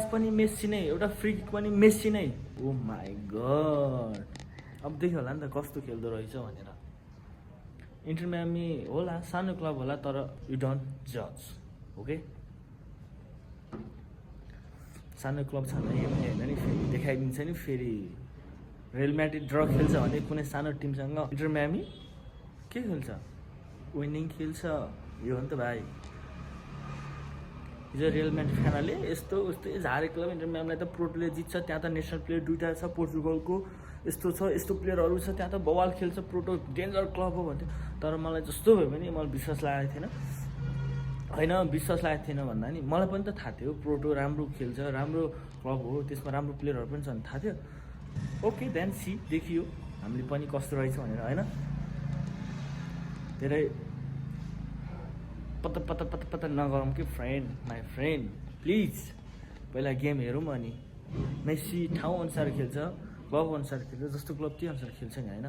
पनि मेस्सी नै, एउटा फ्री किक पनि मेस्सी नै। ओ माई गड, अब देख्यो होला नि त कस्तो खेल्दो रहेछ भनेर। इन्टर मायामी होला, सानो क्लब होला, तर यु डोन्ट जज, ओके? सानो क्लब छ भने यो पनि होइन नि, फेरि देखाइदिन्छ नि। फेरि रियल म्याड्रिड ड्र खेल्छ भने कुनै सानो टिमसँग इन्टर मायामी के खेल्छ? विनिङ खेल्छ। यो हो नि त भाइ। हिजो रियल म्याड्रिड खानाले यस्तो उस्तै झारे क्लब इन्टर मायामीलाई त प्रोटोले जित्छ। त्यहाँ त नेसनल प्लेयर दुइटा छ पोर्चुगलको, यस्तो छ, यस्तो प्लेयरहरू छ, त्यहाँ त बवाल खेल्छ, प्रोटो डेन्जर क्लब हो भन्थ्यो। तर मलाई जस्तो भयो भने मलाई विश्वास लागेको थिएन। होइन, विश्वास लागेको थिएन भन्दा नि मलाई पनि त थाहा थियो प्रोटो राम्रो खेल्छ, राम्रो क्लब हो, त्यसमा राम्रो प्लेयरहरू पनि छन्, थाहा थियो। ओके देन सी, देखियो हामीले पनि कस्तो रहेछ भनेर, होइन? धेरै पत्ता नगरौँ कि फ्रेन्ड, माई फ्रेन्ड, प्लिज पहिला गेम हेरौँ। अनि मेस्सी ठाउँ अनुसार खेल्छ, क्लब अनुसार खेल्छ, जस्तो क्लब त्यही अनुसार खेल्छ नि, होइन?